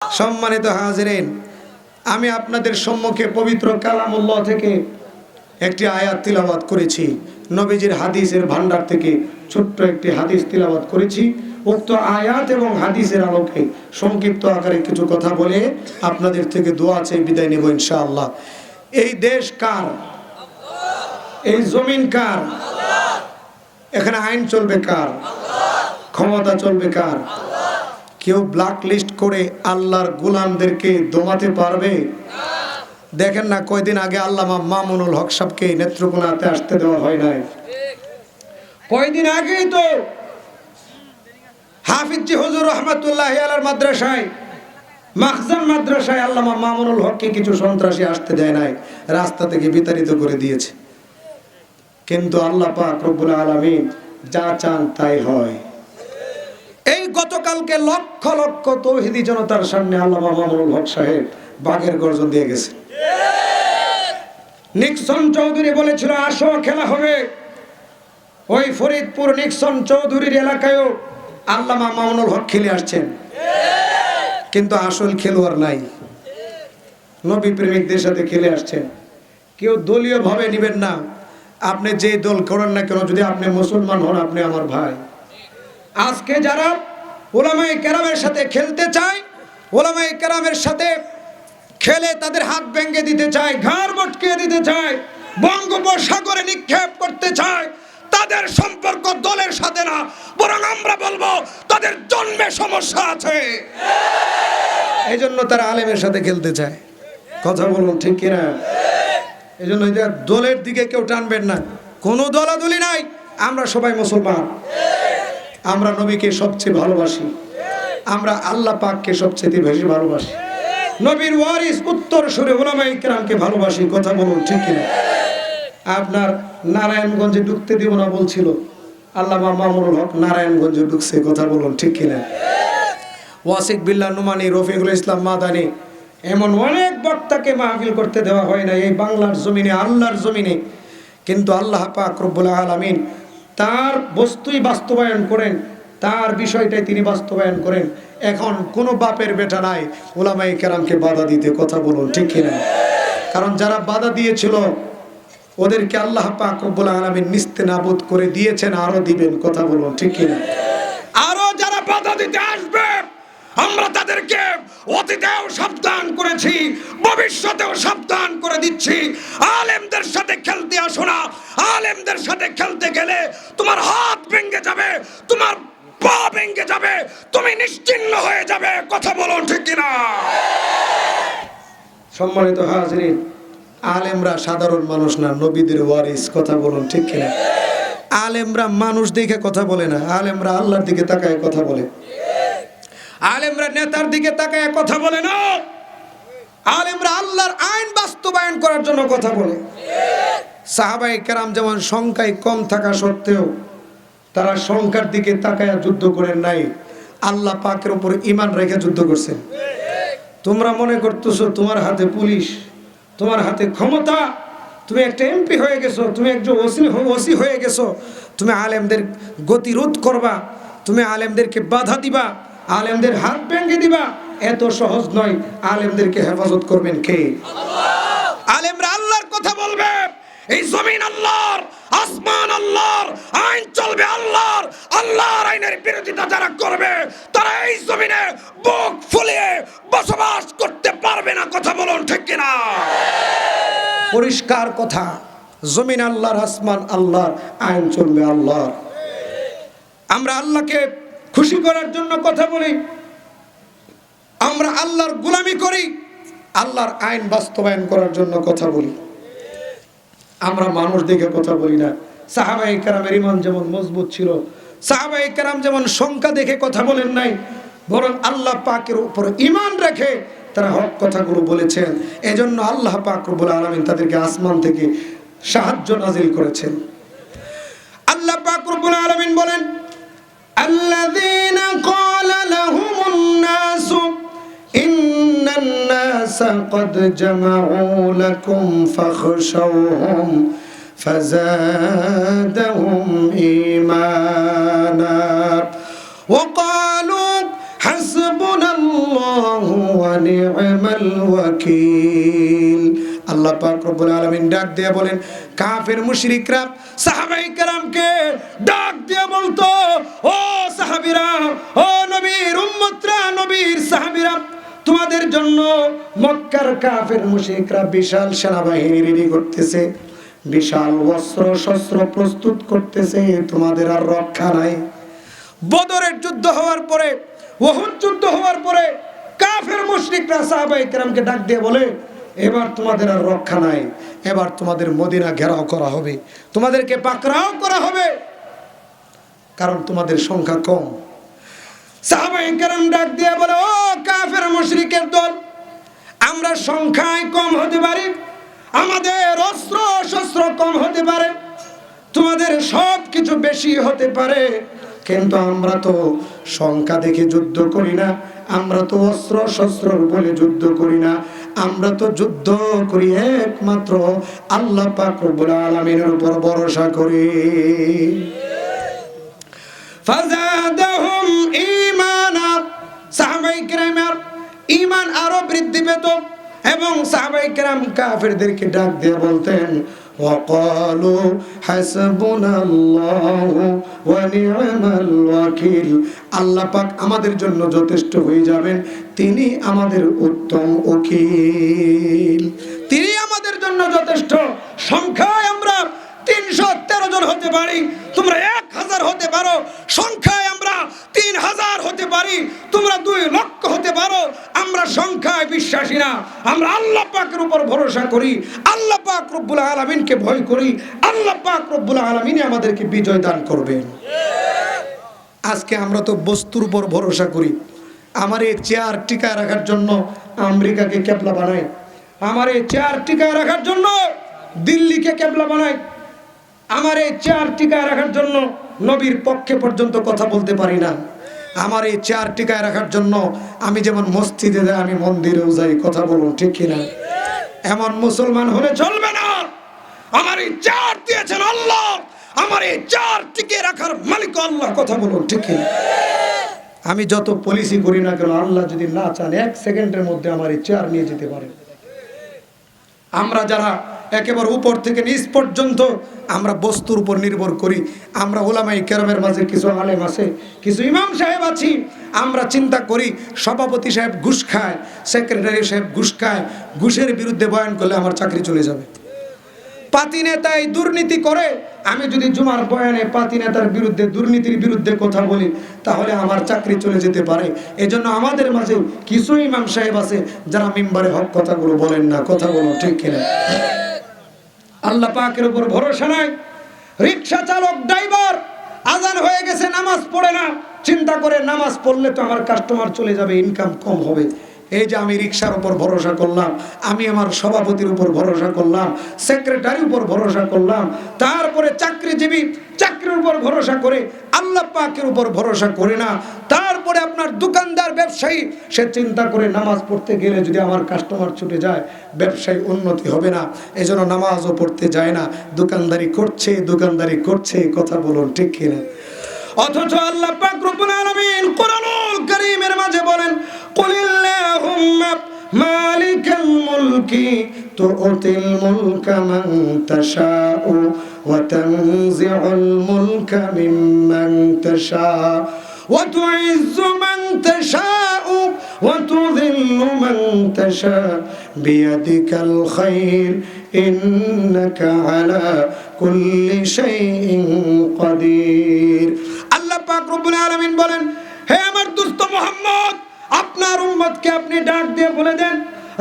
সম্মানিত হাজিরিন, আমি আপনাদের সম্মুখে পবিত্র কালামুল্লাহ থেকে একটি আয়াত তিলাওয়াত করেছি। নবীজির হাদিসের ভান্ডার থেকে ছোট্ট একটি হাদিস তিলাওয়াত করেছি। উক্ত আয়াত এবং হাদিসের আলোকে সংক্ষিপ্ত আকারে কিছু কথা বলে আপনাদের থেকে দোয়া চেয়ে বিদায় নেব ইনশাআল্লাহ। এই দেশ কার? এই জমিন কার? এখানে আইন চলবে কার? ক্ষমতা চলবে কার? কেউ ব্ল্যাক লিস্ট করে আল্লাহর গোলামদেরকে দমাতে পারবে? দেখেন না, কয়দিন আগে আল্লামা মামুনুল হক সাহেবকে নেত্রকোনাতে আসতে দেওয়া হয় নাই। কয়দিন আগেই তো হাফিজ হুজুর রহমাতুল্লাহি আলাইহির মাদ্রাসায়, মাখজান মাদ্রাসায় আল্লামা মামুনুল হককে কিছু সন্ত্রাসী আসতে দেয় নাই, রাস্তা থেকে বিতাড়িত করে দিয়েছে। কিন্তু আল্লাহ পাক রব্বুল আলামিন যা চান তাই হয়। এই গতকালকে লক্ষ লক্ষ তৌহিদি জনতার সামনে আল্লামা মামুনুল হক সাহেব বাঘের গর্জন দিয়ে গেছে। নিক্সন চৌধুরী বলেছিল আসো খেলা হবে। ওই ফরিদপুর নিক্সন চৌধুরীর এলাকায়ও আল্লামা মামুনুল হক খেলে আসছেন, কিন্তু আসল খেলোয়াড় নাই। নবী প্রেমিকদের সাথে খেলে আসছেন। কেউ দলীয় ভাবে নেবেন না। আপনি যে দল করেন না কেন, যদি আপনি মুসলমান হন, আপনি আমার ভাই। আজকে যারা উলামায়ে কেরামের সাথে খেলতে চায়, উলামায়ে কেরামের সাথে খেলে তাদের হাত ভেঙে দিতে চায়, ঘাড় মটকে দিতে চায়, বঙ্গোপসাগরে নিক্ষেপ করতে চায়, তাদের সম্পর্ক দলের সাথে না, বরং আমরা বলবো তাদের জন্মে সমস্যা আছে। এই জন্য তারা আলেমের সাথে খেলতে চায়। কথা বলুন ঠিক কিনা? এই জন্য দলের দিকে কেউ টানবেন না। কোনো দলাদলি নাই, আমরা সবাই মুসলমান। আমরা নবীকে সবচেয়ে ভালোবাসি, আমরা আল্লাহ পাককে সবচেয়ে বেশি ভালোবাসি, নবীর ওয়ারিস উত্তর সুরে উলামায়ে কেরামকে ভালোবাসি। কথা বলুন ঠিক কিনা? আপনার নারায়ণগঞ্জে ঢুকতে দিব না বলছিল, আল্লামা মামুনুল হক নারায়ণগঞ্জে ঢুকছে। কথা বলুন ঠিক কিনা? ওয়াসিক বিল্লাহ নুমানি, রফিকুল ইসলাম মাদানি, এমন অনেক বক্তাকে মাহফিল করতে দেওয়া হয় না এই বাংলার জমিনে, আল্লাহর জমিনে। কিন্তু আল্লাহ পাক রব্বুল আলামিন তার বস্তুই বাস্তবায়ন করেন, তার বিষয়টাই তিনি বাস্তবায়ন করেন। এখন কোনো বাপের বেটা নাই উলামায়ে কেরামকে বাধা দিতে। কথা বলুন ঠিক কিনা? কারণ যারা বাধা দিয়েছিল ওদেরকে আল্লাহ পাক রব্বুল আলামিন নিস্তেনাবুদ করে দিয়েছেন, আরো দিবেন। কথা বলুন ঠিক কিনা? আরো যারা বাধা দিতে আসবে আমরা তাদেরকে অতীতেও সাবধান করেছি, ভবিষ্যতেও সাবধান করে দিচ্ছি। আলেমদের সাথে খেলতে আসো না। আলেমদের সাথে খেলতে গেলে তোমার হাত ভেঙে যাবে, তোমার পা ভেঙে যাবে, তুমি নিশ্চিহ্ন হয়ে যাবে। কথা বলুন ঠিক কিনা? সম্মানিত হাজিরিন, আলেমরা সাধারণ মানুষ না, নবীদের ওয়ারিস। কথা বলুন ঠিক কিনা? আলেমরা মানুষ দেখে কথা বলে না, আলেমরা আল্লাহর দিকে তাকায় কথা বলে। আলেমরা নেতার দিকে তাকায় কথা বলে না, আলেমরা আল্লাহর আইন বাস্তবায়ন করার জন্য কথা বলে। সাহাবায়ে কেরাম যেমন সংখ্যায় কম থাকা সত্ত্বেও তারা সংখ্যার দিকে তাকায় যুদ্ধ করেন নাই, আল্লাহ পাকের উপর ঈমান রেখে যুদ্ধ করছেন। তোমরা মনে করতেছো তোমার হাতে পুলিশ, তোমার হাতে ক্ষমতা, তুমি একটা এমপি হয়ে গেছো, তুমি একজন ওসি হয়ে গেছো, তুমি আলেমদের গতিরোধ করবা, তুমি আলেমদেরকে বাধা দিবা, আলেমদের হাত ভেঙে দিবা। এত সহজ নয়। আলেমদেরকে হেফাজত করবেন কে? আলেমরা আল্লাহর কথা বলবে। এই জমিন আল্লাহর, আসমান আল্লাহর, আইন চলবে আল্লাহর। আল্লাহর আইনের বিরোধিতা যারা করবে তারা এই জমিনে বুক ফুলিয়ে বসবাস করতে পারবে না। কথা বলুন ঠিক কিনা? পরিষ্কার কথা, জমিন আল্লাহর, আসমান আল্লাহর, আইন চলবে আল্লাহর। আমরা আল্লাহকে খুশি করার জন্য কথা বলি, আমরা আল্লাহর গোলামি করি, আল্লাহর আইন বাস্তবায়ন করার জন্য কথা বলি। আমরা মানুষ দেখে কথা বলি না। সাহাবায়ে কেরামের ঈমান যেমন মজবুত ছিল, সাহাবায়ে কেরাম যেমন সংখ্যা দেখে কথা বলেন নাই, বরং আল্লাহ পাকের উপর ঈমান রেখে তারা হক কথাগুলো বলেছেন। এজন্য আল্লাহ পাক রব্বুল আলামিন তাদেরকে আসমান থেকে সাহায্য নাজিল করেছেন। আল্লাহ পাক রব্বুল আলামিন বলেন, আল্লাযীনা ক্বালা লাহুমুন নাসু ইন্নান নাসা ক্বাদ জামাউ লাকুম ফাখশাওহুম ফাযাদাহুম ঈমানা ওয়া ক্বালু হাসবুনাল্লাহু নি'মাল ওয়াকিল। আল্লাহ পাক রব্বুল আলামিন ডাক দিয়ে বলেন, কাফের মুশরিকরা সাহাবায়ে কেরামকে ডাক দিয়ে বলতো, ও সাহাবীরা, ও নবীর উম্মতরা, নবীর সাহাবীরা, তোমাদের জন্য মক্কার কাফের মুশরিকরা বিশাল সেনাবাহিনী রেডি করতেছে, বিশাল অস্ত্র শস্ত্র প্রস্তুত করতেছে, তোমাদের আর রক্ষা নাই। বদরের যুদ্ধ হওয়ার পরে, উহুদ যুদ্ধ হওয়ার পরে কাফের মুশরিকরা সাহাবায়ে কেরামকে ডাক দিয়ে বলে, এবার তোমাদের আর রক্ষা নাই, এবার তোমাদের মদিনা ঘেরাও করা হবে, তোমাদেরকে পাকড়াও করা হবে, কারণ তোমাদের সংখ্যা কম। সাহাবায়ে কেরাম ডাক দিয়ে বলে, ও কাফের মুশরিকের দল, আমরা সংখ্যায় কম হতে পারি, আমাদের অস্ত্র শস্ত্র কম হতে পারে, তোমাদের সব কিছু বেশি হতে পারে, কিন্তু আমরা তো সংখ্যা দেখে যুদ্ধ করি না, আমরা তো অস্ত্র শস্ত্র বলে যুদ্ধ করি না, আমরা তো যুদ্ধ করি একমাত্র আল্লাহ পাক রব্বুল আলামিনের উপর ভরসা করি। ফাযাদাহুম ঈমানা, সাহাবায়ে কেরামের ঈমান আরো বৃদ্ধি পেত, এবং সাহাবায়ে কেরাম কাফেরদেরকে ডাক দিয়ে বলতেন, ওয়াকালু হাসবুনাল্লাহু ওয়া নি'মাল ওয়াকিল, আল্লাহ পাক আমাদের জন্য যথেষ্ট হয়ে যাবেন, তিনি আমাদের উত্তম উকিল, তিনি আমাদের জন্য যথেষ্ট। সংখ্যায় আমরা 313 জন হতে পারি, তোমরা 1000 হতে পারো, সংখ্যায় আমরা 3000 হতে পারি, তোমরা 2 লক্ষ হতে পারো, আমরা সংখ্যায় বিশ্বাসী না, আমরা আল্লাহ পাকের উপর ভরসা করি, আল্লাহ পাক রব্বুল আলামিনকে ভয় করি, আল্লাহ পাক রব্বুল আলামিনই আমাদেরকে বিজয় দান করবেন। আজকে আমরা তো বস্তুর উপর ভরসা করি। আমার এই চেয়ার টিকায় রাখার জন্য আমেরিকাকে কেবলা বানাই, আমার এই চেয়ার টিকায় রাখার জন্য দিল্লিকে কেবলা বানাই, আমার এই চেয়ার টিকায় রাখার জন্য নবীর পক্ষে পর্যন্ত কথা বলতে পারি না, আমার এই চেয়ার টিকায় রাখার জন্য আমি যেমন মসজিদে যাই, আমি মন্দিরেও যাই, কথা বলুন ঠিক কিনা? এমন মুসলমান হলে চলবে না। আমার এই চেয়ার দিয়েছেন আল্লাহ, আমার এই চেয়ার টিকিয়ে রাখার মালিক আল্লাহ, কথা বলুন ঠিক কিনা? আমি যত পলিসি করি না কেন, আল্লাহ যদি না চান 1 সেকেন্ডের মধ্যে আমার এই চেয়ার নিয়ে যেতে পারে। আমরা যারা একেবারে উপর থেকে নিচ পর্যন্ত আমরা বস্তুর উপর নির্ভর করি, আমরা ওলামায়ে কেরামের মাঝে কিছু আলেম আছে, কিছু ইমাম সাহেব আছি, আমরা চিন্তা করি সভাপতি সাহেব ঘুষ খায়, সেক্রেটারি সাহেব ঘুষ খায়, ঘুষের বিরুদ্ধে বয়ান করলে আমার চাকরি চলে যাবে। পাতি নেতাই দুর্নীতি করে, আমি যদি জুমার বয়ানে পাতি নেতার বিরুদ্ধে, দুর্নীতির বিরুদ্ধে কথা বলি, তাহলে আমার চাকরি চলে যেতে পারে। এজন্য আমাদের মাঝে কিছু ইমাম সাহেব আছে যারা মিম্বারে হক কথাগুলো বলেন না, কথা বলো ঠিক কিনা? আল্লাহ পাকের উপর ভরসা নাই। রিকশা চালক ড্রাইভার আজান হয়ে গেছে, নামাজ পড়ে না, চিন্তা করে নামাজ পড়লে তো আমার কাস্টমার চলে যাবে, ইনকাম কম হবে। এই যে আমি রিকশার উপর ভরসা করলাম, আমি আমার সভাপতির উপর ভরসা করলাম, সেক্রেটারির উপর ভরসা করলাম, তারপরে চাকরিজীবী চাকরির উপর ভরসা করে আল্লাহ পাকের উপর ভরসা করে না, তারপরে আপনার দোকানদার ব্যবসায়ী সে চিন্তা করে নামাজ পড়তে গেলে যদি আমার কাস্টমার ছুটে যায়, ব্যবসায়ী উন্নতি হবে না, এজন্য নামাজও পড়তে যায় না, দোকানদারি করছে, কথা বলুন ঠিক কিনা? অথচ আল্লাহ পাক রব্বুল আলামিন কোরআনুল কারীমের মাঝে বলেন, কুলিল্লাহুম্মা মালিকাল মুলকি তু'তিল মুলকা মান তাশাউ ওয়া তানজিউল মুলকা মিম্মান তাশাউ ওয়া তুইজ্জু মান তাশাউ ওয়া তুযিল্লু মান তাশাউ বিয়াদিকাল খায়র ইন্নাকা আলা কুল্লি শাইইন কাদির। আল্লাহ পাক রব্বুল আলামিন বলেন, হে আমার দোস্ত মুহাম্মদ, আপনার উম্মতকে আপনি ডাক দিয়ে বলে দেন,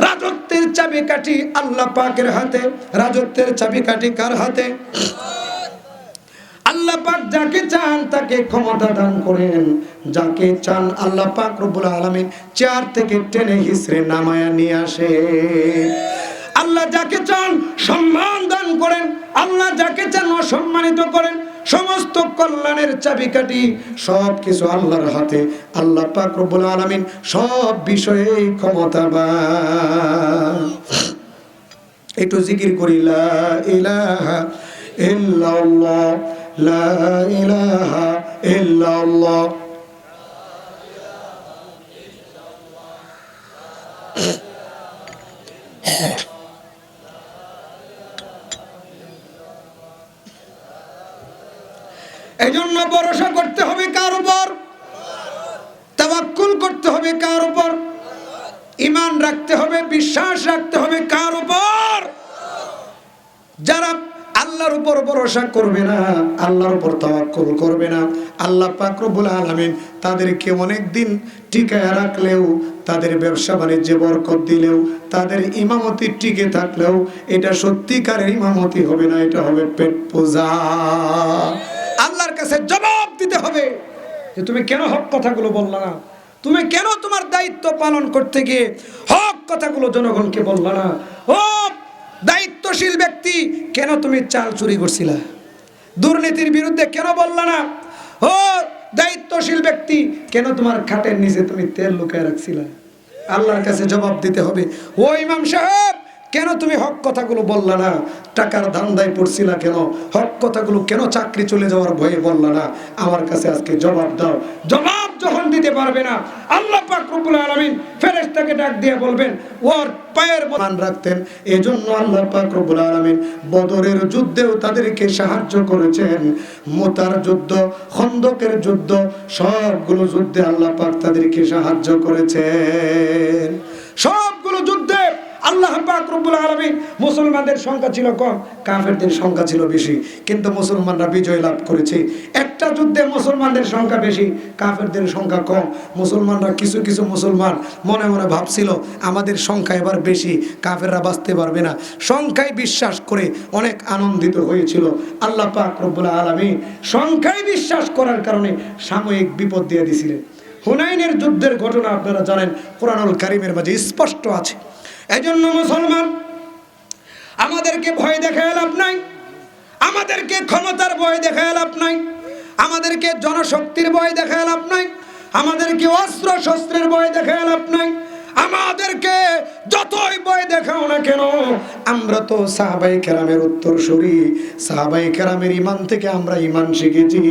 রাজত্বের চাবিকাঠি আল্লাহ পাকের হাতে। রাজত্বের চাবিকাঠি কার হাতে? আল্লাহ পাক যাকে চান তাকে ক্ষমতা দান করেন, যাকে চান আল্লাহ পাক রব্বুল আলামিন চেয়ার থেকে টেনে হিসড়ে নামায়া নিয়ে আসে। আল্লাহ যাকে চান সম্মান দান করেন, আল্লাহ যাকে চান অসম্মানিত করেন। সমস্ত কল্যাণের চাবিকাঠি সব কিছু আল্লাহর হাতে। আল্লাহ পাক রব্বুল আলামিন সব বিষয়ে ক্ষমতাবান। একটু জিকির করি, লা ইলাহা ইল্লাল্লাহ, লা ইলাহা ইল্লাল্লাহ। এই জন্য ভরসা করতে হবে কার উপর? তাওয়াক্কুল করতে হবে কার উপর? ঈমান রাখতে হবে, বিশ্বাস রাখতে হবে কার উপর? যারা আল্লাহর উপর ভরসা করবে না, আল্লাহর উপর তাওয়াক্কুল করবে না, আল্লাহ পাক রব্বুল আলামিন তাদেরকে অনেক দিন টিকায় রাখলেও, তাদের ব্যবসা বাণিজ্যে বরকত দিলেও, তাদের ইমামতি টিকে থাকলেও এটা সত্যিকারের ইমামতি হবে না, এটা হবে পেট পূজা। আল্লাহর কাছে জবাব দিতে হবে যে তুমি কেন হক কথাগুলো বললা না, তুমি কেন তোমার দায়িত্ব পালন করতে গিয়ে হক কথাগুলো জনগণকে বললা না। ও দায়িত্বশীল ব্যক্তি, কেন তুমি চাল চুরি করছিলা, দুর্নীতির বিরুদ্ধে কেন বললা না? ও দায়িত্বশীল ব্যক্তি, কেন তোমার খাটের নিচে তুমি তেল লুকায় রাখছিলা? আল্লাহর কাছে জবাব দিতে হবে। ও ইমাম সাহেব, কেন তুমি হক কথাগুলো বললা না? টাকার ধান্দায় পড়ছিলা কেন? হক কথাগুলো কেন চাকরি চলে যাওয়ার ভয়ে বললা না? আমার কাছে আজকে জবাব দাও। জবাব যখন দিতে পারবে না, আল্লাহ পাক রব্বুল আলামিন ফেরেশতাকে ডাক দিয়ে বলবেন ওর পায়ের মান রাখতেন। এজন্য আল্লাহ পাক রব্বুল আলামিন বদরের যুদ্ধেও তাদেরকে সাহায্য করেছেন। মুতার যুদ্ধ, খন্দকের যুদ্ধ, সবগুলো যুদ্ধে আল্লাহ পাক তাদেরকে সাহায্য করেছেন। সবগুলো যুদ্ধে আল্লাহ পাক রব্বুল আলামিন, মুসলমানদের সংখ্যা ছিল কম, কাফেরদের সংখ্যা ছিল বেশি, কিন্তু মুসলমানরা বিজয় লাভ করেছে। একটা যুদ্ধে মুসলমানদের সংখ্যা বেশি, কাফেরদের সংখ্যা কম। মুসলমানরা কিছু কিছু মুসলমান মনে মনে ভাবছিল আমাদের সংখ্যা এবার বেশি, কাফেররা বাঁচতে পারবে না। সংখ্যায় বিশ্বাস করে অনেক আনন্দিত হয়েছিল। আল্লাহ পাক রব্বুল আলামিন সংখ্যায় বিশ্বাস করার কারণে সাময়িক বিপদ দিয়ে দিয়েছিলেন। হুনাইনের যুদ্ধের ঘটনা আপনারা জানেন, কোরআনুল কারীমের মাঝে স্পষ্ট আছে। এজন্য মুসলমান, আমাদেরকে ভয় দেখায় লাভ নাই, আমাদেরকে ক্ষমতার ভয় দেখায় লাভ নাই, আমাদেরকে জনশক্তির ভয় দেখায় লাভ নাই, আমাদেরকে অস্ত্র শস্ত্রের ভয় দেখায় লাভ নাই। আমাদেরকে যতই ভয় দেখাও না কেন, আমরা তো সাহাবায়ে কেরামের উত্তরসূরি। সাহাবায়ে কেরামের ঈমান থেকে আমরা ঈমান শিখেছি।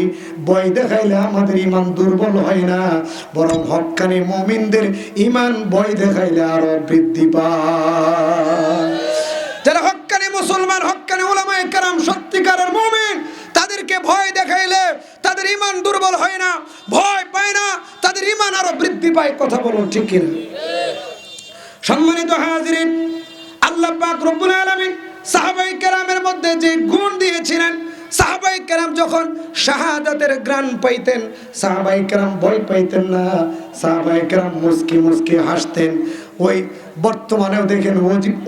ভয় দেখাইলে আমাদের ঈমান দুর্বল হয় না, বরং হক্কানি মুমিনদের ঈমান ভয় দেখাইলে আরো বৃদ্ধি পায়। যারা হক্কানি মুসলমান, হক্কানি উলামায়ে কেরাম, সত্যিকারের মুমিন, তাদেরকে ভয় দেখাইলে তাদের ঈমান দুর্বল হয় না, ভয় পায় না, তাদের ঈমান আরো বৃদ্ধি পায়। কথা বলুন ঠিক কিনা? সম্মানিত হাজিরিন, আল্লাহ পাক রব্বুল আলামিন সাহাবায়ে কেরামের মধ্যে যে গুণ দিয়েছিলেন, সাহাবায়ে কেরাম যখন শাহাদাতের ঘ্রাণ পাইতেন, সাহাবায়ে কেরাম ভয় পাইতেন না, সাহাবায়ে কেরাম মুস্কি মুস্কি হাসতেন। ওই বর্তমানেও দেখেন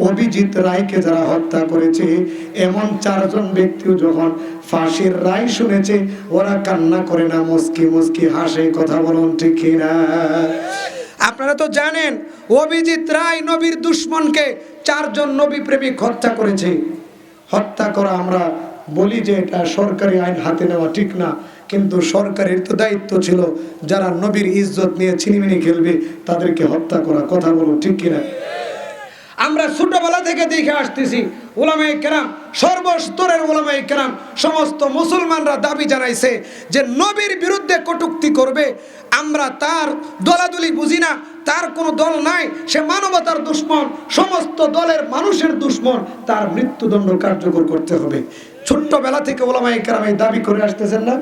অভিজিৎ রায়কে যারা হত্যা করেছে, এমন 4 জন ব্যক্তিও যখন ফাঁসির রায় শুনেছে, ওরা কান্না করে না, মুস্কি মুস্কি হাসে। কথা বলুন ঠিক কিনা? আপনারা তো জানেন অভিজিৎ রায় নবীর দুশমনকে 4 জন নবী প্রেমিক হত্যা করেছে। হত্যা করা আমরা বলি যে এটা সরকারি আইন হাতে নেওয়া ঠিক না, কিন্তু সরকারের তো দায়িত্ব ছিল যারা নবীর ইজ্জত নিয়ে ছিনিমিনি খেলবে তাদেরকে হত্যা করা। কথা বলো ঠিক কিনা? আমরা ছোটবেলা থেকে দেখে আসতেছি উলামায়ে কেরাম, সর্বস্তরের উলামায়ে কেরাম, সমস্ত মুসলমানরা দাবি জানাইছে যে নবীর বিরুদ্ধে কটূক্তি করবে, আমরা তার দলাদলি বুঝি না, তার কোনো দল নাই, সে মানবতার দুশমন, সমস্ত দলের মানুষের দুশমন, তার মৃত্যুদণ্ড কার্যকর করতে হবে। ছোট্টবেলা থেকে উলামায়ে কেরাম এই দাবি করে আসতেছেন না?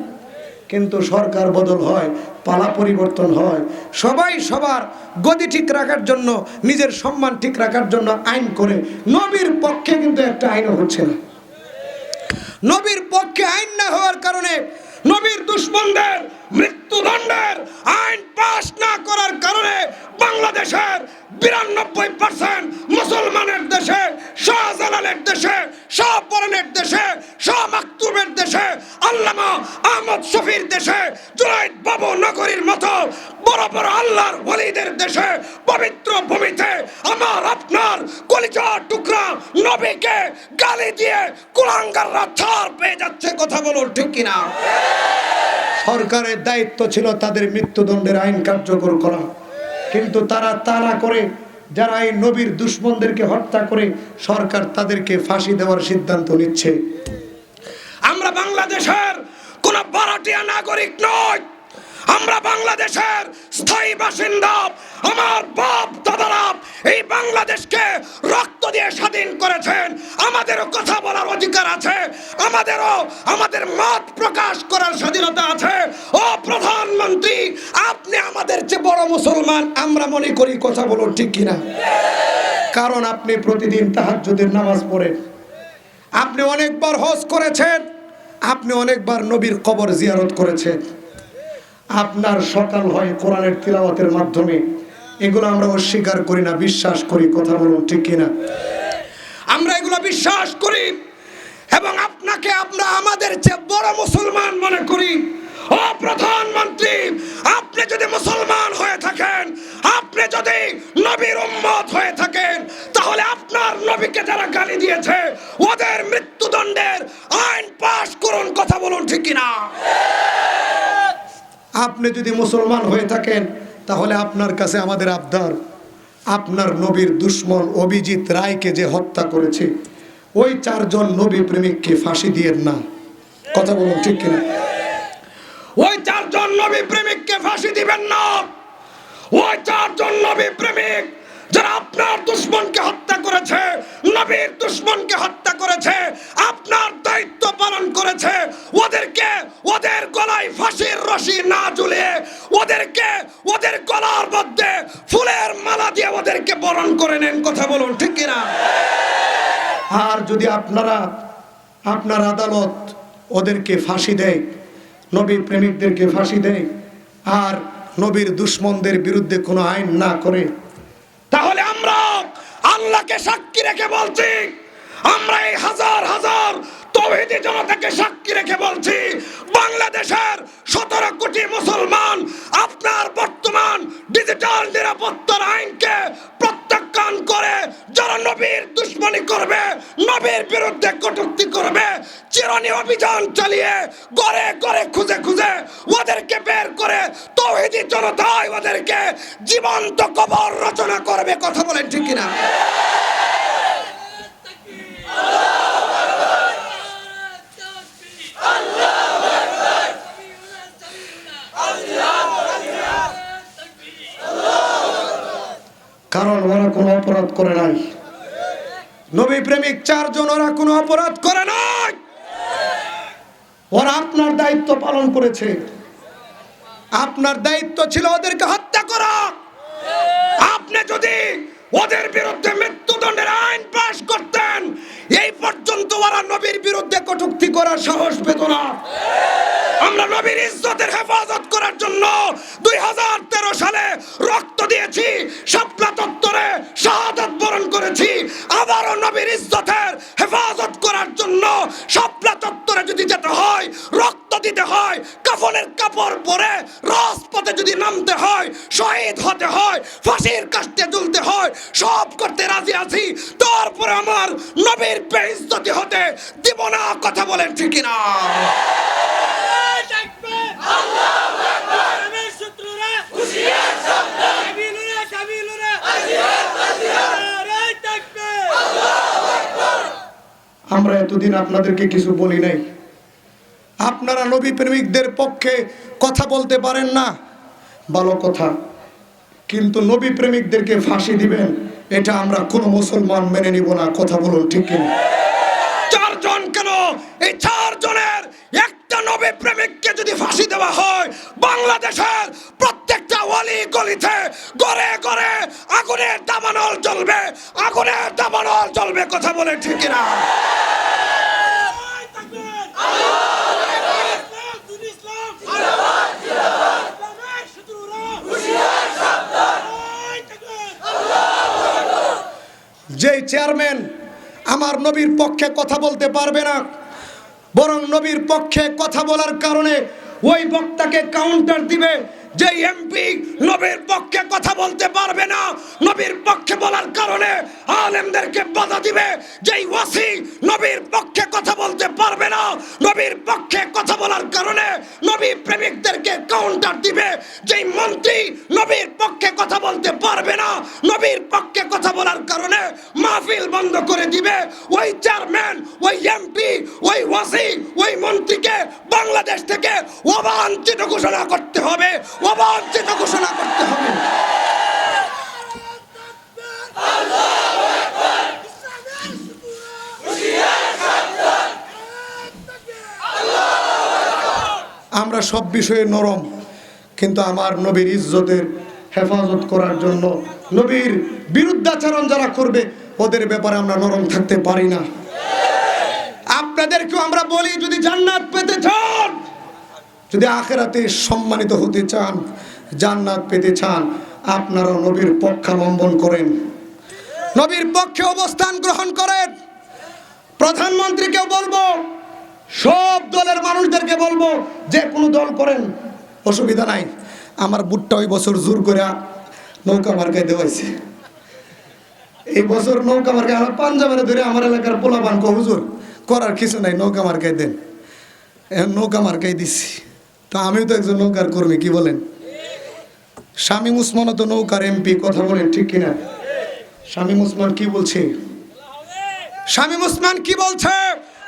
কিন্তু সরকার বদল হয়, পালা পরিবর্তন হয়, সবাই সবার গদি ঠিক রাখার জন্য, নিজের সম্মান ঠিক রাখার জন্য আইন করে। নবীর পক্ষে কিন্তু একটা আইনও হচ্ছে না। নবীর পক্ষে আইন না হওয়ার কারণে, নবীর দুশমনদের মৃত্যুদণ্ডের আইন পাস না করার কারণে বাংলাদেশের 92% মুসলমানের দেশে, শাহজালালের দেশে, শাহপরানের দেশে, শাহ মাকতুমের দেশে, আল্লামা আহমদ শফির দেশে, জুনাইদ বাবু নগরীর মতো বড় বড় আল্লাহর ওলিদের দেশে, পবিত্র ভূমিতে আমার আপনার কলিজার টুকরা নবীকে গালি দিয়ে কুলাঙ্গাররা ছাড় পেয়ে যাচ্ছে। কথা বলুন ঠিক কিনা? সরকারের দায়িত্ব ছিল তাদের মৃত্যুদণ্ডের আইন কার্যকর করা, কিন্তু তারা তা না করে যারা এই নবীর দুশমনদেরকে হত্যা করে সরকার তাদেরকে ফাঁসি দেওয়ার সিদ্ধান্ত নিচ্ছে। আমরা বাংলাদেশের কোন ভাড়াটিয়া নাগরিক নয়, আমরা বাংলাদেশের স্থায়ী বাসিন্দা। আমার বাপ দাদারা এই বাংলাদেশকে রক্ত দিয়ে স্বাধীন করেছেন, আমাদেরও কথা বলার অধিকার আছে, আমাদেরও আমাদের মত প্রকাশ করার স্বাধীনতা আছে। ও প্রধানমন্ত্রী, আপনি আমাদের চেয়ে বড় মুসলমান আমরা মনে করি, কথা বলুন ঠিক কিনা? কারণ আপনি প্রতিদিন তাহাজ্জুদের নামাজ পড়েন, আপনি অনেকবার হজ করেছেন, আপনি অনেকবার নবীর কবর জিয়ারত করেছেন, আপনার সকাল হয় কোরআনের তিলাওয়াতের মাধ্যমে। এগুলো আমরা অস্বীকার করি না, বিশ্বাস করি, কথা বলুন ঠিক কিনা? আমরা এগুলো বিশ্বাস করি এবং আপনাকে আমরা আমাদের চেয়ে বড় মুসলমান মনে করি। ও প্রধানমন্ত্রী, আপনি যদি মুসলমান হয়ে থাকেন, আপনি যদি নবীর উম্মত হয়ে থাকেন, তাহলে আপনার নবীকে যারা গালি দিয়েছে ওদের মৃত্যুদণ্ডের আইন পাশ করুন, কথা বলুন ঠিক কিনা? আপনি যদি মুসলমান হয়ে থাকেন, তাহলে আপনার কাছে আমাদের আবদার, আপনার নবীর দুশ্মন অভিজিৎ রায়কে যে হত্যা করেছে ওই 4 জন নবী প্রেমিককে ফাঁসি দিয়েন না, কথা বলুন ঠিক কিনা? ওই 4 জন নবী প্রেমিককে ফাঁসি দিবেন না। ওই 4 জন নবী প্রেমিক যারা আপনার দুশ্মনকে হত্যা করেছে, নবীর দুশ্মনকে হত্যা করেছে, আপনার দায়িত্ব পালন করেছে, ওদেরকে ওদের গলায় ফাঁসির রশি না ঝুলিয়ে ওদেরকে ওদের গলার মধ্যে ফুলের মালা দিয়ে ওদেরকে বরণ করে নেন, কথা বলুন ঠিক কিনা? আর যদি আপনার আদালত ওদেরকে ফাঁসি দেয়, নবী প্রেমিকদেরকে ফাঁসি দেয়, আর নবীর দুশ্মনদের বিরুদ্ধে কোনো আইন না করে, তাহলে আমরা আল্লাহকে সাক্ষী রেখে বলছি, আমরা এই হাজার হাজার তাওহীদি জনতাকে সাক্ষী রেখে বলছি, বাংলাদেশের 17 কোটি মুসলমান আপনার বর্তমান ডিজিটাল নিরাপত্তার আইনকে প্রত্যাখ্যান করে যারা নবীর দুশ্মনী করবে, নবীর বিরুদ্ধে কটূক্তি করবে, চিরনি অভিযান চালিয়ে ঘরে ঘরে খুঁজে খুঁজে ওদেরকে বের করে তাওহীদি জনতায় ওদেরকে জীবন্ত কবর রচনা করবে, কথা বলেন ঠিক কিনা? কারণ ওরা কোনো অপরাধ করে নাই, নবী প্রেমিক 4 জন ওরা কোনো অপরাধ করে নাই, ওরা আপনার দায়িত্ব পালন করেছে। আপনার দায়িত্ব ছিল ওদেরকে হত্যা করা। আপনি যদি ওদের বিরুদ্ধে মৃত্যুদণ্ডের আইন পাশ করতেন, এই পর্যন্ত ওরা নবীর বিরুদ্ধে কটূক্তি করার সাহস পেত না। আমরা নবীর ইজ্জতের হেফাজত করার জন্য 2013 সালে রক্ত দিয়েছি, শাপলা চত্বরে শাহাদাত বরণ করেছি। আবারও নবীর ইজ্জতের হেফাজত করার জন্য শাপলা চত্বরে যদি যেতে হয়, রক্ত দিতে হয়, কাফনের কাপড় পরে রাজপথে যদি নামতে হয়, শহীদ হতে হয়, ফাঁসির কাস্টে ঝুলতে হয়, সব করতে রাজি আছি। তারপরে আমার নবীর বেইজ্জতি হতে দিব না, কথা বলেন ঠিক কিনা? আমরা এতদিন আপনাদেরকে কিছু বলি নাই, আপনারা নবী প্রেমিকদের পক্ষে কথা বলতে পারেন না, ভালো কথা, কিন্তু নবী প্রেমিকদেরকে ফাঁসি দিবেন এটা আমরা কোনো মুসলমান মেনে নিব না, কথা বলুন ঠিক কিনা? 4 জন কেন, এই 4 জনের একটা নবী প্রেমিককে যদি ফাঁসি দেওয়া হয়, বাংলাদেশের প্রত্যেকটা অলি গলিতে ঘরে ঘরে আগুনের দাবানল জ্বলবে, আগুনের দাবানল জ্বলবে, কথা বলে ঠিক কিনা? যেই চেয়ারম্যান আমার নবীর পক্ষে কথা বলতে পারবে না, বরং নবীর পক্ষে কথা বলার কারণে ওই বক্তাকে কাউন্টার দিবে, যে এমপি নবীর পক্ষে কথা বলতে পারবে না, নবীর পক্ষে বলার কারণে আলেমদেরকে বাধা দিবে, যেই ওয়াসি নবীর পক্ষে কথা বলতে পারবে না, নবীর পক্ষে কথা বলার কারণে নবী প্রেমিকদেরকে কাউন্টার দিবে, যেই মন্ত্রী নবীর পক্ষে কথা বলতে পারবে না, নবীর পক্ষে কথা বলার কারণে মাহফিল বন্ধ করে দিবে, ওই চেয়ারম্যান, ওই এমপি, ওই ওয়াসি, ওই মন্ত্রীকে বাংলাদেশ থেকে অবাঞ্ছিত ঘোষণা করতে হবে, অবাঞ্ছিত ঘোষণা করতে হবে। আমরা সব বিষয়ে নরম, কিন্তু আমার নবীর ইজ্জতের হেফাজত করার জন্য নবীর বিরুদ্ধাচরণ যারা করবে ওদের ব্যাপারে আমরা নরম থাকতে পারি না। আপনাদেরকেও আমরা বলি, যদি জান্নাত পেতে চান, যদি আখিরাতে সম্মানিত হতে চান, জান্নাত পেতে চান, আপনারা নবীর পক্ষাবলম্বন করেন, নবীর পক্ষে অবস্থান গ্রহণ করেন। প্রধানমন্ত্রীকেও বলবো, সব দলের মানুষদেরকে বলবো, যে কোনো দল করেন, অসুবিধা নাই। আমার বুটটা ওই বছর জোর করে নৌকা মার্কায় দেওয়াইছে। এই বছর নৌকা মার্কায় আমার পাঞ্জাবের ধরে আমার এলাকার পোলাপান হুজুর করার কিছু নাই, নৌকা মার্কায় দেন। এখন নৌকা মার্কায় দিচ্ছি। তা আমিও তো একজন নৌকার কর্মী, কি বলেন? শামীম ওসমানও তো নৌকার এমপি, কথা বলেন ঠিক কিনা? শামীম ওসমান কি বলছে? শামীম ওসমান কি বলছে?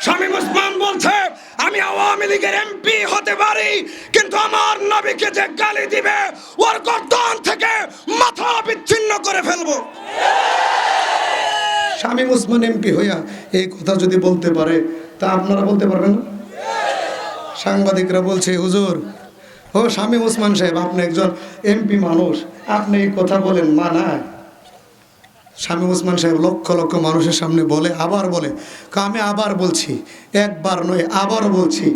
শামীম ওসমান বলছে, আমি আওয়ামী লীগের এমপি হতে পারি, কিন্তু আমার নবীকে যে গালি দিবে ওর গর্দন থেকে মাথা বিচ্ছিন্ন করে ফেলবো। শামীম ওসমান এমপি হইয়া এই কথা যদি বলতে পারে, তা আপনারা বলতে পারবেন না? সাংবাদিকরা বলছে, হুজুর, ও শামীম ওসমান সাহেব, আপনি একজন এমপি মানুষ, আপনি এই কথা বলেন মানায়? শামীম ওসমান সাহেব লক্ষ লক্ষ মানুষের সামনে বলে, আবার বলে, আমি আবার বলছি, একবার নয় আবারও বলছি,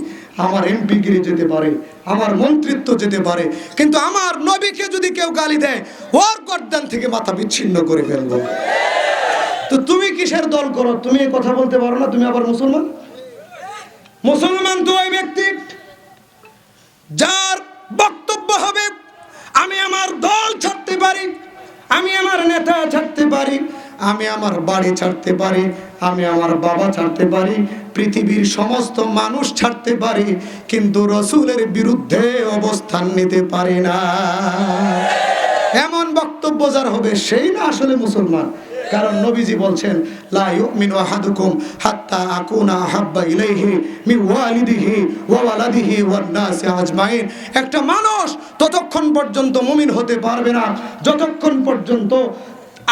আমার এমপিগিরি যেতে পারে, আমার মন্ত্রিত্ব যেতে পারে, কিন্তু আমার নবীকে যদি কেউ গালি দেয় ওর গর্দান থেকে মাথা বিচ্ছিন্ন করে ফেলবো। তো তুমি কিসের দল করো? তুমি এই কথা বলতে পারো না? তুমি আবার মুসলমান? মুসলমান তো ওই ব্যক্তি যার বক্তব্য হবে, আমি আমার দল ছাড়তে পারি, আমি আমার নেতা ছাড়তে পারি, আমি আমার বাড়ি ছাড়তে পারি, আমি আমার বাবা ছাড়তে পারি, পৃথিবীর সমস্ত মানুষ ছাড়তে পারি, কিন্তু রসুলের বিরুদ্ধে অবস্থান নিতে পারি না। এমন বক্তব্য যার হবে সেই না আসলে মুসলমান। কারণ নবীজি বলছেন, লা ইউমিনু আহাদুকুম হাত্তা আকুনা আহাব্বা ইলাইহি মিন ওয়ালিদিহি ওয়া ওয়ালাদিহি ওয়ান নাসি আজমাইন। একটা মানুষ ততক্ষণ পর্যন্ত মুমিন হতে পারবে না যতক্ষণ পর্যন্ত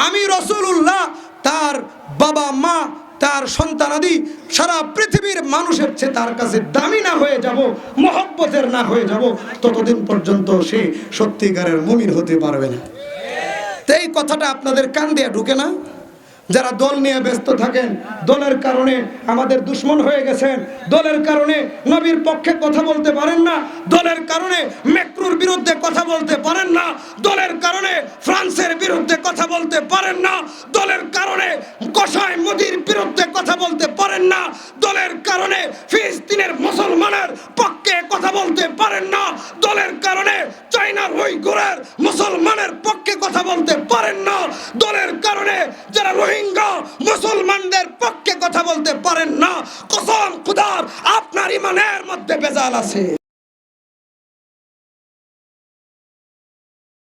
আমি রাসূলুল্লাহ তার বাবা মা তার সন্তানাদি সারা পৃথিবীর মানুষের চেয়ে তার কাছে দামি না হয়ে যাব, মহব্বতের না হয়ে যাব, ততদিন পর্যন্ত সে সত্যিকারের মুমিন হতে পারবে না। এই কথাটা আপনাদের কান দিয়ে ঢুকে না? যারা দল নিয়ে ব্যস্ত থাকেন, দলের কারণে আমাদের দুশ্মন হয়ে গেছেন, দলের কারণে নবীর পক্ষে কথা বলতে পারেন না, দলের কারণে মেক্রুর বিরুদ্ধে কথা বলতে পারেন না, দলের কারণে ফ্রান্সের বিরুদ্ধে কথা বলতে পারেন না, দলের কারণে কসাই মোদির বিরুদ্ধে কথা বলতে পারেন না, দলের কারণে ফিলিস্তিনের মুসলমানের পক্ষে কথা বলতে পারেন না, দলের কারণে চায়নার উইঘুরের মুসলমানের পক্ষে কথা বলতে পারেন না, দলের কারণে যারা রোহিঙ্গা মুসলমানদের পক্ষে কথা বলতে পারেন না। কসম খোদার, আপনার ইমানের মধ্যে ভেজাল আছে।